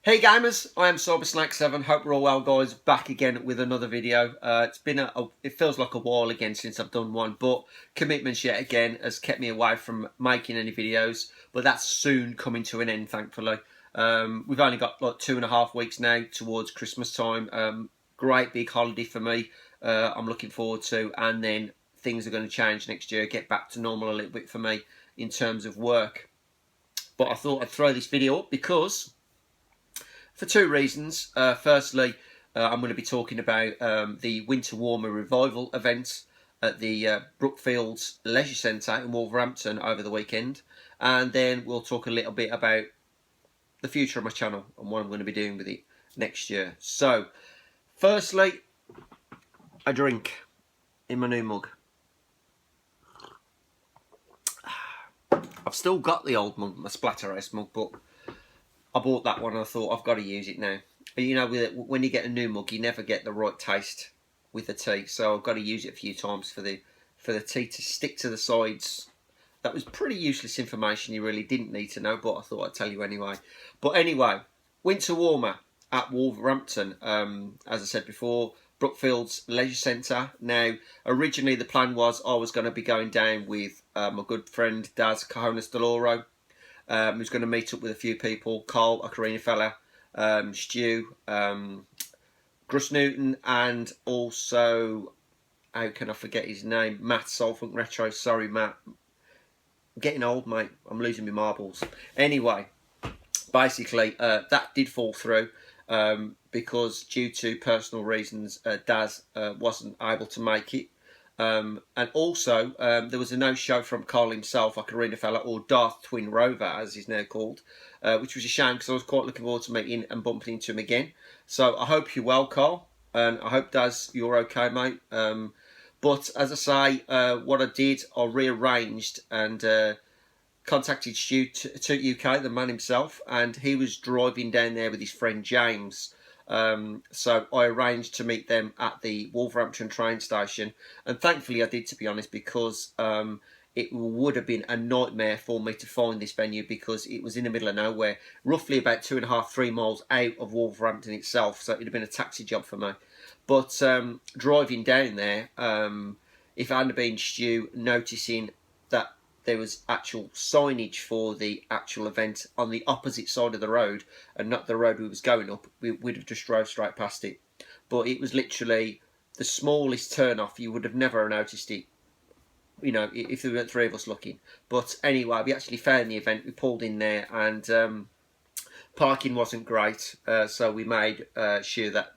Hey gamers, I am Cybersnack7. Hope we're all well, guys. Back again with another video. It's been it feels like a while again since I've done one, but commitments yet again has kept me away from making any videos. But that's soon coming to an end, thankfully. We've only got like 2.5 weeks now towards Christmas time. Great big holiday for me. I'm looking forward to, and then things are going to change next year. Get back to normal a little bit for me in terms of work. But I thought I'd throw this video up because, for two reasons. Firstly, I'm going to be talking about the Winter Warmer Revival event at the Brookfields Leisure Centre in Wolverhampton over the weekend. And then we'll talk a little bit about the future of my channel and what I'm going to be doing with it next year. So, firstly, a drink in my new mug. I've still got the old mug, my Splatterhouse mug, but I bought that one and I thought I've got to use it now. But you know, when you get a new mug, you never get the right taste with the tea. So I've got to use it a few times for the tea to stick to the sides. That was pretty useless information you really didn't need to know, but I thought I'd tell you anyway. But anyway, Winter Warmer at Wolverhampton. As I said before, Brookfields Leisure Centre. Now, originally the plan was I was going to be going down with my good friend Daz Cajonas Deloro. Who's going to meet up with a few people: Carl Ocarina Fella, Stu, Gruss Newton, and also, how can I forget his name? Matt Soulfunk Retro. Sorry, Matt. I'm getting old, mate. I'm losing my marbles. Anyway, basically, that did fall through because due to personal reasons, Daz wasn't able to make it. And also, there was a no-show from Carl himself, Ocarina Fella, or Darth Twin Rover, as he's now called, which was a shame because I was quite looking forward to meeting and bumping into him again. So I hope you're well, Carl, and I hope, Daz, you're okay, mate. But as I say, what I did, I rearranged and contacted Stu to UK, the man himself, and he was driving down there with his friend James. So I arranged to meet them at the Wolverhampton train station, and thankfully I did, to be honest, because it would have been a nightmare for me to find this venue because it was in the middle of nowhere, roughly about 2.5–3 miles out of Wolverhampton itself, so it would have been a taxi job for me. But driving down there, if it hadn't been Stu noticing that there was actual signage for the actual event on the opposite side of the road and not the road we was going up, we'd have just drove straight past it. But it was literally the smallest turn off. You would have never noticed it, you know, if there weren't three of us looking. But anyway, we actually found the event. We pulled in there, and parking wasn't great, so we made sure that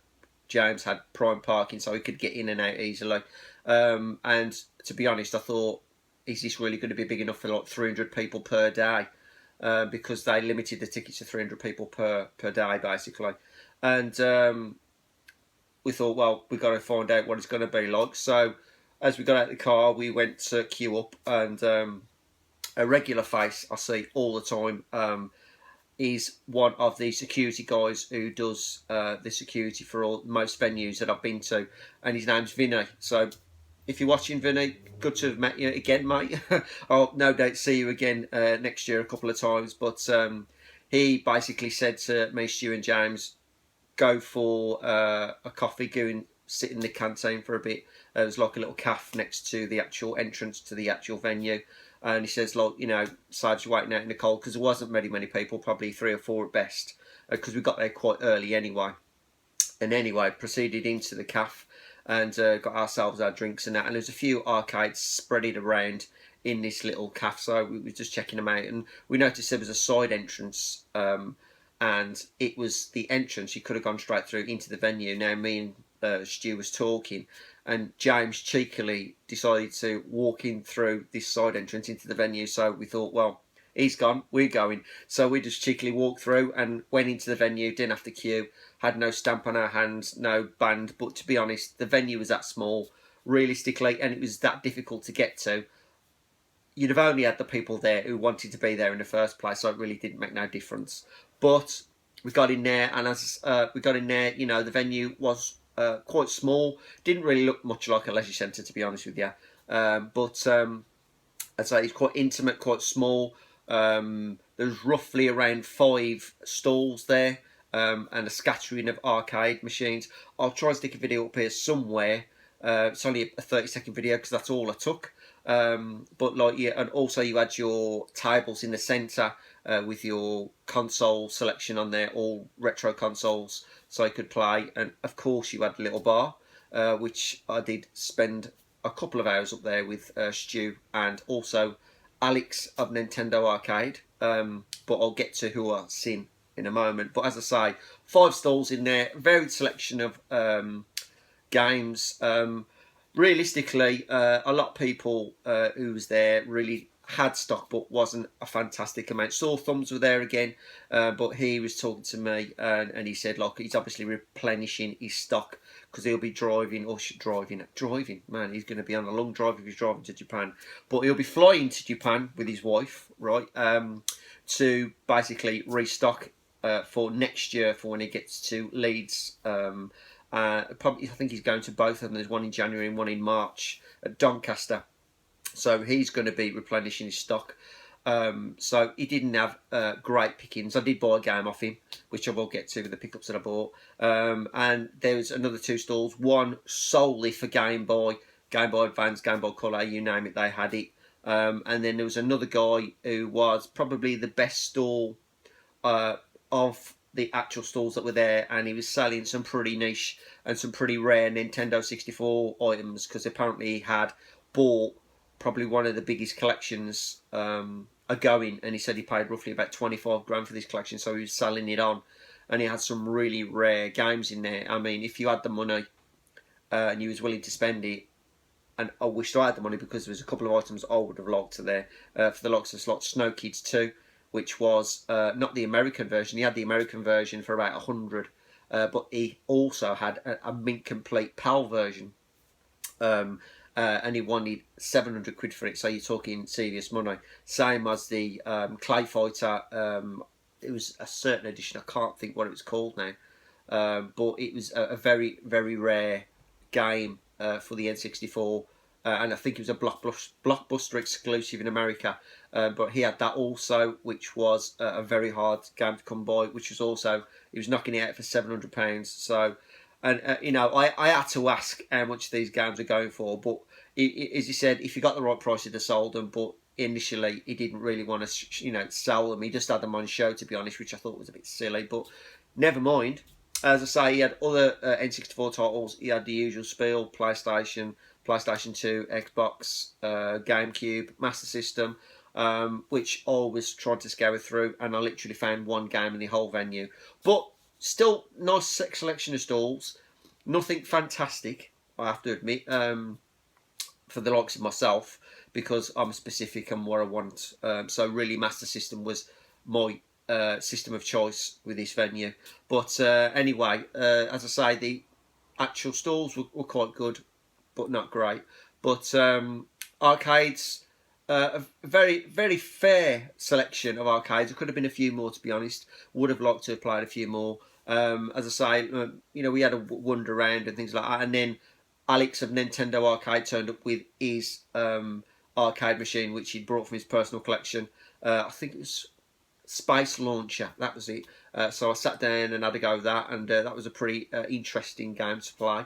James had prime parking so he could get in and out easily. And to be honest, I thought, is this really going to be big enough for like 300 people per day? Because they limited the tickets to 300 people per day, basically. And we thought, well, we've got to find out what it's going to be like. So as we got out of the car, we went to queue up, and a regular face I see all the time is one of the security guys who does the security for most venues that I've been to, and his name's Vinny. So if you're watching, Vinny, good to have met you again, mate. I'll no doubt see you again next year a couple of times. But he basically said to me, Stu and James, go for a coffee, go and sit in the canteen for a bit. There was like a little cafe next to the actual entrance to the actual venue. And he says, like, you know, Sarge waiting out in the cold, because there wasn't many people, probably 3 or 4 at best, because we got there quite early anyway. And anyway, proceeded into the cafe and got ourselves our drinks and that. And there's a few arcades spreaded around in this little cafe, so we were just checking them out. And we noticed there was a side entrance, and it was the entrance. You could have gone straight through into the venue. Now, me and Stu was talking, and James cheekily decided to walk in through this side entrance into the venue. So we thought, well, he's gone, we're going. So we just cheekily walked through and went into the venue, didn't have to queue, had no stamp on our hands, no band. But to be honest, the venue was that small, realistically, and it was that difficult to get to. You'd have only had the people there who wanted to be there in the first place, so it really didn't make no difference. But we got in there, and as we got in there, you know, the venue was quite small. Didn't really look much like a leisure centre, to be honest with you. But I'd say it's quite intimate, quite small. There's roughly around 5 stalls there, and a scattering of arcade machines. I'll try and stick a video up here somewhere. It's only a 30-second video because that's all I took. But like, yeah, and also you had your tables in the centre with your console selection on there, all retro consoles, so I could play. And of course, you had a little bar, which I did spend a couple of hours up there with Stu and also Alex of Nintendo Arcade. But I'll get to who I've seen in a moment. But as I say, 5 stalls in there, varied selection of games. Realistically, a lot of people who was there really had stock, but wasn't a fantastic amount. Sore Thumbs were there again, but he was talking to me, and he said, like, he's obviously replenishing his stock because he'll be driving, man, he's going to be on a long drive if he's driving to Japan, but he'll be flying to Japan with his wife, right, to basically restock for next year for when he gets to Leeds. Probably, I think he's going to both of them. There's one in January and one in March at Doncaster. So he's going to be replenishing his stock. So he didn't have great pickings. I did buy a game off him, which I will get to with the pickups that I bought. And there was another 2 stalls, one solely for Game Boy Advance, Game Boy Color, you name it, they had it. And then there was another guy who was probably the best stall of the actual stalls that were there, and he was selling some pretty niche and some pretty rare Nintendo 64 items, because apparently he had bought probably one of the biggest collections going, and he said he paid roughly about 25 grand for this collection, so he was selling it on, and he had some really rare games in there. I mean, if you had the money and you was willing to spend it, and I wished I had the money, because there was a couple of items I would have liked to there, for the likes of like Snow Kids 2, which was not the American version. He had the American version for about 100, but he also had a mint complete PAL version, and he wanted 700 quid for it. So you're talking serious money. Same as the Clay Fighter. It was a certain edition. I can't think what it was called now, but it was a very, very rare game for the N64. And I think it was a Blockbuster exclusive in America. But he had that also, which was a very hard game to come by, which was also, he was knocking it out for £700. So, and you know, I had to ask how much these games are going for, but as he said, if you got the right price, he'd have sold them, but initially he didn't really want to, sell them. He just had them on show, to be honest, which I thought was a bit silly, but never mind. As I say, he had other N64 titles. He had the usual spiel: PlayStation 2, Xbox, GameCube, Master System, which I always tried to scour through, and I literally found one game in the whole venue. But still, nice selection of stalls. Nothing fantastic, I have to admit, for the likes of myself, because I'm specific on what I want. So really, Master System was my system of choice with this venue. But anyway, as I say, the actual stalls were quite good, but not great. But arcades, a very, very fair selection of arcades. There could have been a few more, to be honest. Would have liked to have played a few more. As I say, we had a wander around and things like that. And then Alex of Nintendo Arcade turned up with his arcade machine, which he'd brought from his personal collection. I think it was Space Launcher, that was it. So I sat down and had a go with that, and that was a pretty interesting game to play.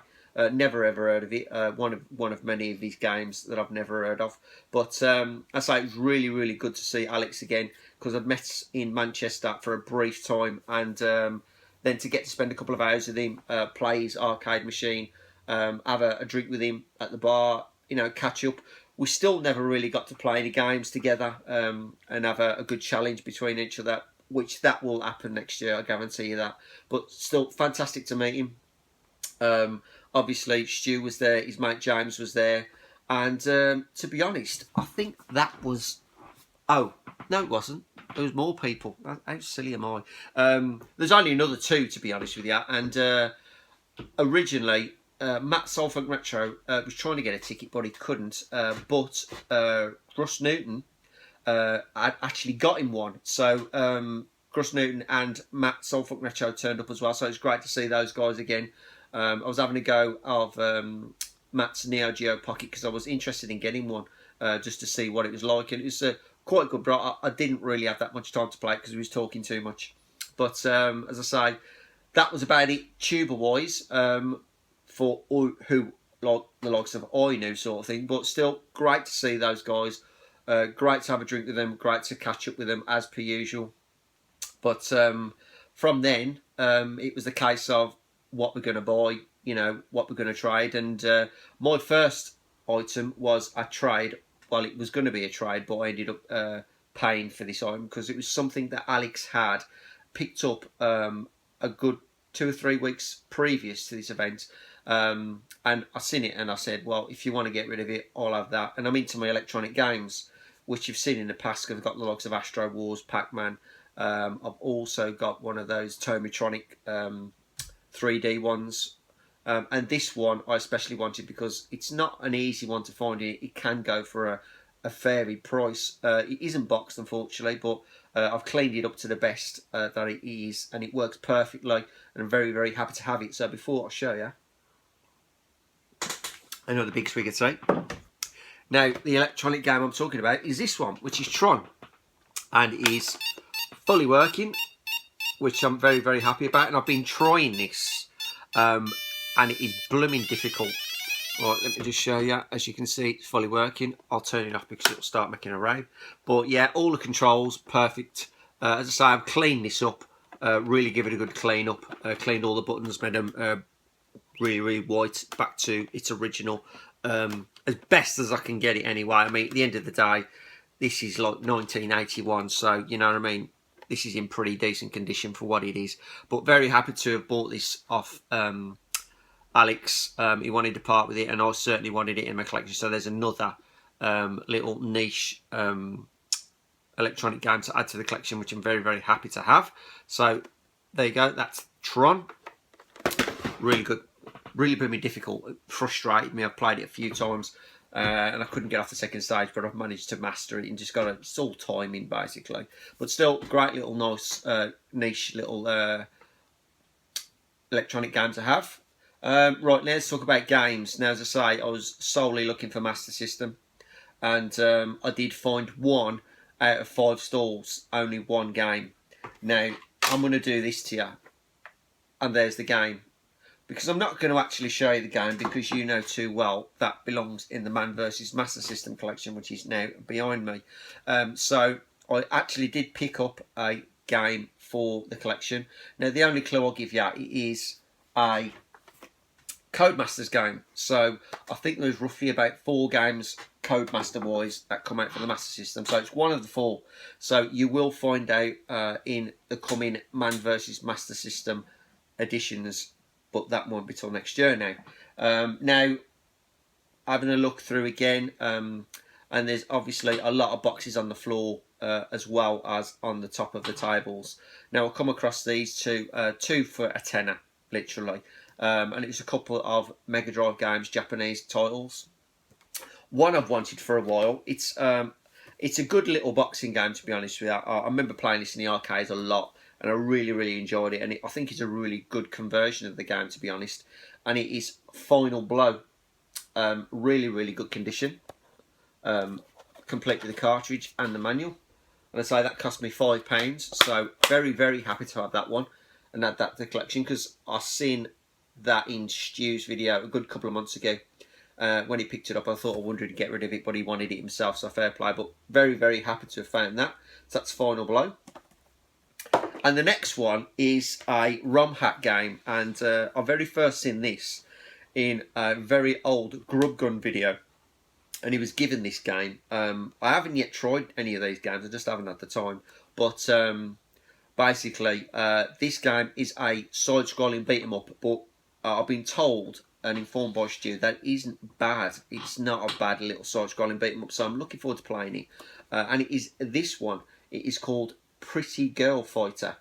Never ever heard of it. One of many of these games that I've never heard of. But I say it was really, really good to see Alex again, because I'd met in Manchester for a brief time, and then to get to spend a couple of hours with him, play his arcade machine, have a drink with him at the bar, catch up. We still never really got to play any games together, and have a good challenge between each other, which that will happen next year, I guarantee you that. But still, fantastic to meet him. Obviously, Stu was there, his mate James was there, and to be honest, I think that was... Oh, no it wasn't. There was more people. How silly am I? There's only another 2, to be honest with you, and originally... Matt Soulfunk Retro was trying to get a ticket, but he couldn't. But Russ Newton had actually got him one. So Russ Newton and Matt Soulfunk Retro turned up as well. So it's great to see those guys again. I was having a go of Matt's Neo Geo Pocket, because I was interested in getting one just to see what it was like. And it was quite good, but I didn't really have that much time to play it because he was talking too much. But as I say, that was about it tuber wise, for who like the likes of I knew sort of thing. But still, great to see those guys. Great to have a drink with them. Great to catch up with them as per usual. But from then, it was the case of what we're going to buy, you know, what we're going to trade. And my first item was a trade. Well, it was going to be a trade, but I ended up paying for this item because it was something that Alex had picked up a good 2 or 3 weeks previous to this event. And I seen it and I said, well, if you want to get rid of it, I'll have that. And I'm into my electronic games, which you've seen in the past because I've got the likes of Astro Wars, Pac-Man. I've also got one of those Tomitronic 3D ones. And this one I especially wanted because it's not an easy one to find. It can go for a fairy price. It isn't boxed, unfortunately, but I've cleaned it up to the best that it is, and it works perfectly, and I'm very, very happy to have it. So before I show you, another big swig of tea. Now, the electronic game I'm talking about is this one, which is Tron, and it is fully working, which I'm very, very happy about, and I've been trying this, and it is blooming difficult. Right, let me just show you. As you can see, it's fully working. I'll turn it off because it'll start making a rave. But yeah, all the controls, perfect. As I say, I've cleaned this up. Really give it a good clean up. Cleaned all the buttons, made them really, really white, back to its original. As best as I can get it anyway. I mean, at the end of the day, this is like 1981, so you know what I mean? This is in pretty decent condition for what it is. But very happy to have bought this off Alex. He wanted to part with it, and I certainly wanted it in my collection. So there's another little niche electronic game to add to the collection, which I'm very, very happy to have. So there you go. That's Tron. Really good. Really been difficult. It frustrated me. I've played it a few times, and I couldn't get off the second stage, but I've managed to master it and just got it's all timing basically. But still, great little nice niche little electronic game to have. Right, now let's talk about games. Now, as I say, I was solely looking for Master System, and I did find 1 out of 5 stalls, only 1 game. Now, I'm going to do this to you, and there's the game. Because I'm not going to actually show you the game, because you know too well that belongs in the Man vs Master System collection, which is now behind me. So I actually did pick up a game for the collection. Now, the only clue I'll give you is a Codemasters game. So I think there's roughly about 4 games Codemaster wise that come out for the Master System. So it's one of the 4. So you will find out in the coming Man vs Master System editions, but that won't be till next year now. Now, having a look through again, and there's obviously a lot of boxes on the floor as well as on the top of the tables. Now, I'll come across these two for a tenner, literally. And it was a couple of Mega Drive games, Japanese titles. One I've wanted for a while. It's a good little boxing game, to be honest with you. I remember playing this in the arcades a lot, and I really, really enjoyed it. And I think it's a really good conversion of the game, to be honest. And it is Final Blow. Really, really good condition. Complete with the cartridge and the manual. And I say that cost me £5. So very, very happy to have that one and add that to the collection, because I've seen that in Stu's video a good couple of months ago. When he picked it up, I thought I wanted to get rid of it, but he wanted it himself, so fair play. But very, very happy to have found that. So that's Final Blow. And the next one is a ROM hack game, and I very first seen this in a very old Grub Gun video, and he was given this game. I haven't yet tried any of these games, I just haven't had the time, but basically this game is a side-scrolling beat-em-up, but I've been told and informed by Stu that it isn't bad. It's not a bad little side-scrolling beat-em-up, so I'm looking forward to playing it. And it is this one. It is called Pretty Girl Fighter,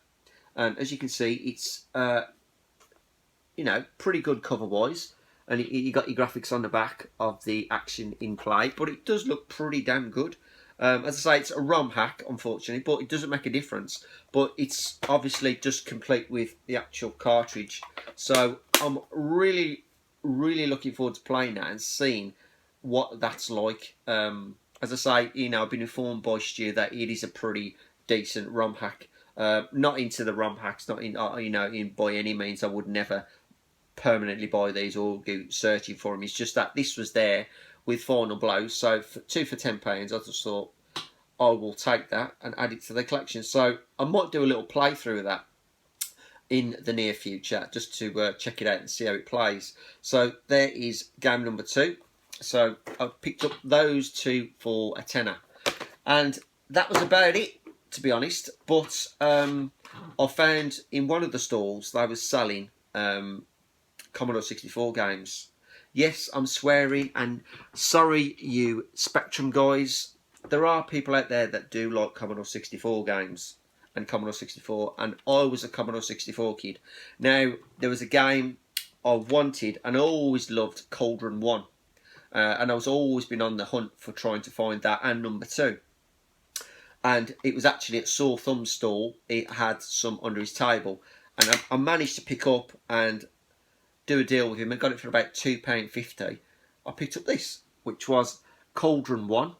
and as you can see, it's you know, pretty good cover-wise, and you got your graphics on the back of the action in play, but it does look pretty damn good. As I say, it's a ROM hack, unfortunately, but it doesn't make a difference. But it's obviously just complete with the actual cartridge. So I'm really, really looking forward to playing that and seeing what that's like. As I say, you know, I've been informed by Stu that it is a pretty decent ROM hack. Not into the ROM hacks, not in by any means. I would never permanently buy these or go searching for them. It's just that this was there with Final Blows, so for two for £10, I just thought I will take that and add it to the collection. So I might do a little playthrough of that in the near future, just to check it out and see how it plays. So there is game number 2. So I picked up those two for a tenner, and that was about it, to be honest. But I found in one of the stalls they were selling Commodore 64 games. Yes, I'm swearing, and sorry you Spectrum guys. There are people out there that do like Commodore 64 games and Commodore 64, and I was a Commodore 64 kid. Now, there was a game I wanted, and I always loved Cauldron 1. And I was always been on the hunt for trying to find that, and number 2. And it was actually at Sore Thumb's stall. It had some under his table, and I managed to pick up and do a deal with him. I got it for about £2.50. I picked up this, which was Cauldron 1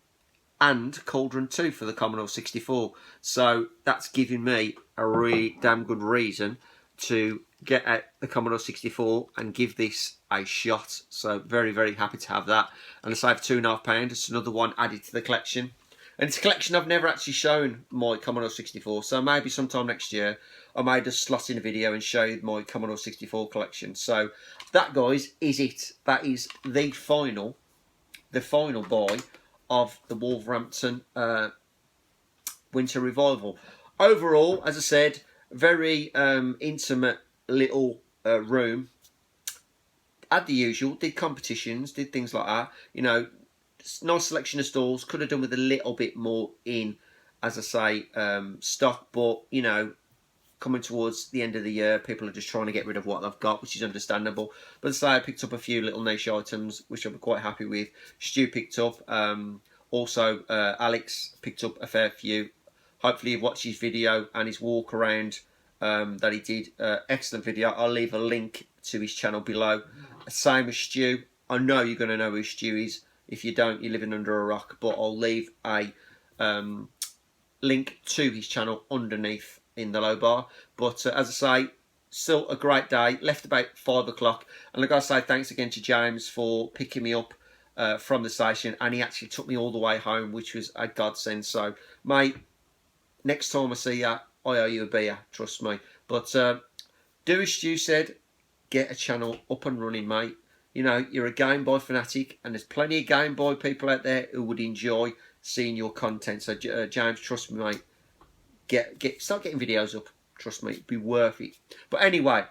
and Cauldron 2 for the Commodore 64. So that's giving me a really damn good reason to get out the Commodore 64 and give this a shot. So very, very happy to have that. And I saved £2.5. It's another one added to the collection. And it's a collection I've never actually shown my Commodore 64. So maybe sometime next year I may just slot in a video and show you my Commodore 64 collection. So that, guys, is it. That is the final buy of the Wolverhampton Winter Revival. Overall, as I said, very intimate little room. Had the usual, did competitions, did things like that. You know, nice selection of stalls. Could have done with a little bit more in, as I say, stock. But, you know, coming towards the end of the year, people are just trying to get rid of what they've got, which is understandable. But as I say, I picked up a few little niche items, which I'm quite happy with. Stu picked up. Also, Alex picked up a fair few. Hopefully you've watched his video and his walk around that he did. Excellent video. I'll leave a link to his channel below. Same as Stu. I know you're going to know who Stu is. If you don't, you're living under a rock. But I'll leave a link to his channel underneath in the low bar. But as I say, still a great day. Left about 5 o'clock. And I've got to say thanks again to James for picking me up from the station. And he actually took me all the way home, which was a godsend. So, mate, next time I see you, I owe you a beer. Trust me. But do as Stu said. Get a channel up and running, mate. You know, you're a Game Boy fanatic, and there's plenty of Game Boy people out there who would enjoy seeing your content. So, James, trust me, mate. Start getting videos up. Trust me, it'd be worth it. But anyway,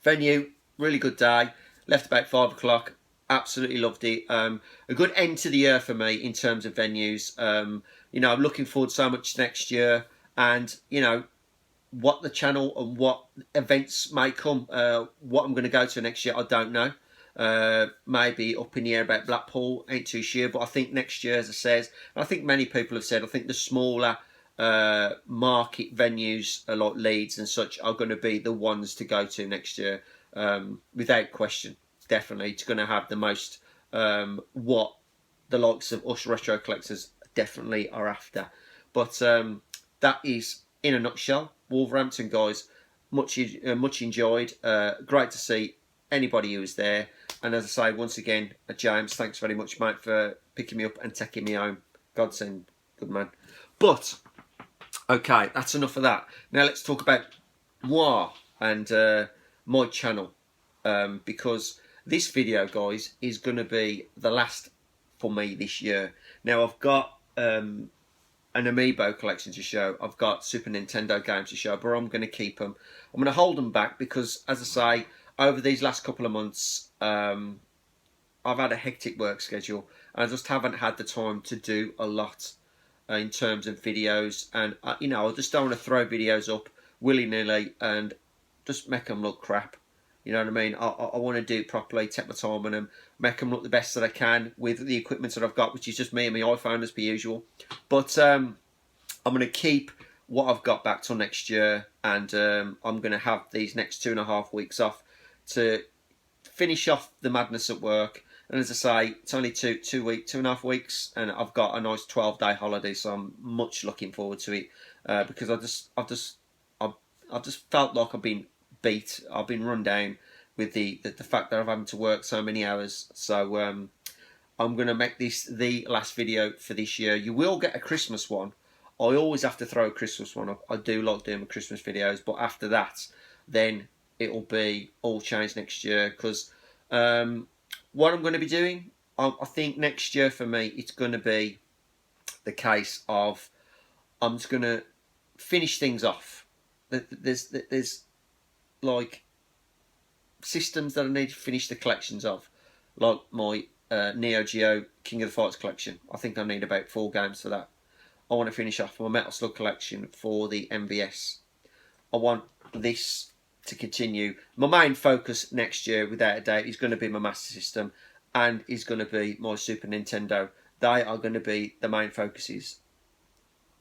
venue, really good day. Left about 5 o'clock. Absolutely loved it. A good end to the year for me in terms of venues. You know, I'm looking forward so much next year, and you know what the channel and what events may come. What I'm going to go to next year, I don't know. Maybe up in the air about Blackpool, ain't too sure. But I think next year, as I said, I think many people have said, I think the smaller market venues like Leeds and such are going to be the ones to go to next year, without question. Definitely, it's going to have the most what the likes of us retro collectors definitely are after. But that is, in a nutshell, Wolverhampton, guys. Much enjoyed. Great to see anybody who was there. And as I say, once again, James, thanks very much, mate, for picking me up and taking me home. Godsend, good man. But okay, that's enough of that. Now let's talk about moi and my channel, because this video, guys, is going to be the last for me this year. Now I've got an Amiibo collection to show. I've got Super Nintendo games to show, but I'm going to keep them. I'm going to hold them back because, as I say, over these last couple of months, I've had a hectic work schedule, and I just haven't had the time to do a lot in terms of videos. And you know, I just don't want to throw videos up willy-nilly and just make them look crap. You know what I mean? I want to do it properly, take my time on them, make them look the best that I can with the equipment that I've got, which is just me and my iPhone as per usual. But I'm going to keep what I've got back till next year, and I'm going to have these next 2.5 weeks off to finish off the madness at work. And as I say, it's only 2.5 weeks, and I've got a nice 12-day holiday, so I'm much looking forward to it. because I've just felt like I've been beat. I've been run down with the fact that I've having to work so many hours. So I'm going to make this the last video for this year. You will get a Christmas one. I always have to throw a Christmas one up. I do like doing my Christmas videos, but after that, then it'll be all changed next year. Because what I'm going to be doing, I think next year for me, it's going to be the case of I'm just going to finish things off. There's like systems that I need to finish the collections of, like my Neo Geo King of the Fighters collection. I think I need about 4 games for that. I want to finish off my Metal Slug collection for the MVS. I want this to continue. My main focus next year, without a doubt, is going to be my Master System and is going to be my Super Nintendo. They are going to be the main focuses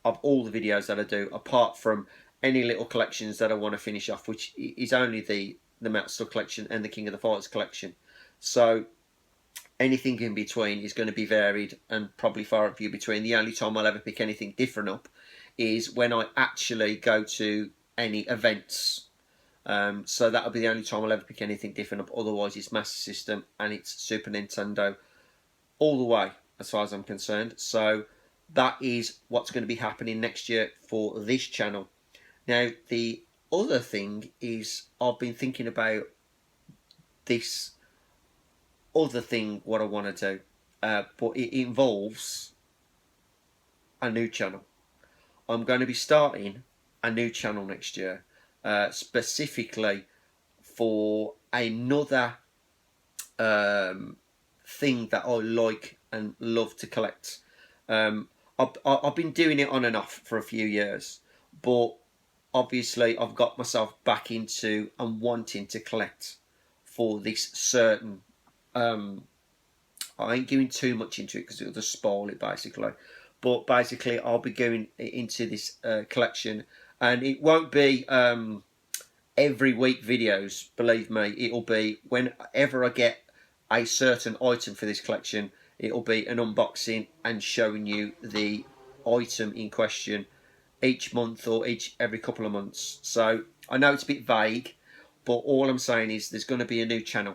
of all the videos that I do, apart from any little collections that I want to finish off, which is only the Metal Slug collection and the King of the Fighters collection. So anything in between is going to be varied and probably far and few between. The only time I'll ever pick anything different up is when I actually go to any events. So that'll be the only time I'll ever pick anything different up. Otherwise, it's Master System and it's Super Nintendo all the way, as far as I'm concerned. So that is what's going to be happening next year for this channel. Now, the other thing is I've been thinking about this other thing, what I want to do, but it involves a new channel. I'm going to be starting a new channel next year, specifically for another thing that I like and love to collect. I've been doing it on and off for a few years, but obviously I've got myself back into and wanting to collect for this certain. I ain't going too much into it because it'll just spoil it basically. But basically, I'll be going into this collection, and it won't be every week videos. Believe me, it'll be whenever I get a certain item for this collection. It'll be an unboxing and showing you the item in question each month or every couple of months. So I know it's a bit vague, but all I'm saying is there's going to be a new channel,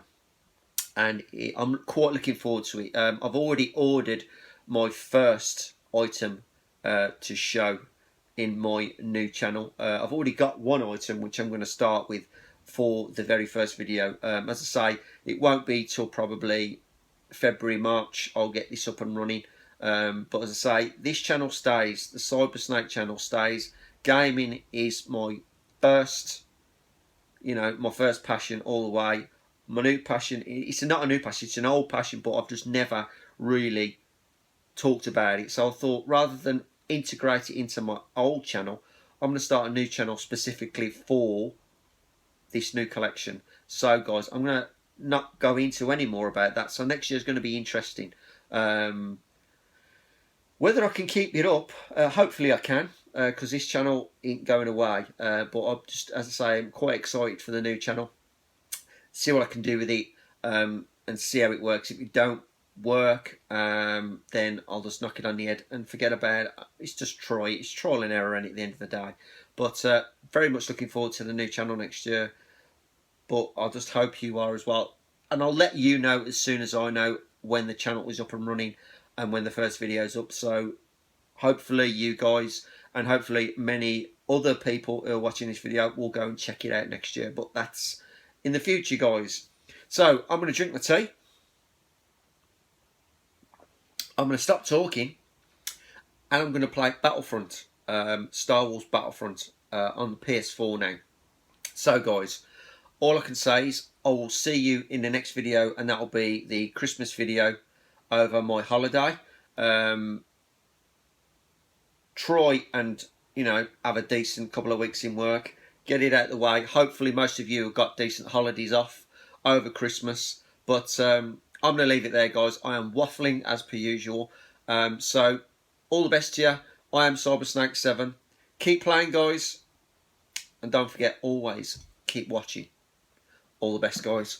and I'm quite looking forward to it. I've already ordered my first item to show in my new channel. I've already got one item which I'm going to start with for the very first video. As I say, it won't be till probably February, March I'll get this up and running. But as I say, this channel stays, the Cyber Snake channel stays. Gaming is my first, my first passion all the way. My new passion, it's not a new passion, it's an old passion, but I've just never really talked about it. So I thought, rather than integrate it into my old channel, I'm going to start a new channel specifically for this new collection. So guys, I'm going to not go into any more about that. So next year is going to be interesting. Whether I can keep it up, hopefully I can, because this channel ain't going away. But I'm just, as I say, I'm quite excited for the new channel. See what I can do with it, and see how it works. If it don't work, then I'll just knock it on the head and forget about it. It's just try. It's trial and error, and at the end of the day. But very much looking forward to the new channel next year. But I just hope you are as well. And I'll let you know as soon as I know when the channel is up and running and when the first video is up. So hopefully you guys and hopefully many other people who are watching this video will go and check it out next year. But that's in the future, guys. So I'm going to drink my tea. I'm going to stop talking, and I'm going to play Battlefront, Star Wars Battlefront on the PS4 now. So guys, all I can say is I will see you in the next video, and that will be the Christmas video over my holiday. Try and, have a decent couple of weeks in work. Get it out of the way. Hopefully most of you have got decent holidays off over Christmas. But I'm going to leave it there, guys. I am waffling as per usual. So all the best to you. I am CyberSnake7. Keep playing, guys. And don't forget, always keep watching. All the best, guys.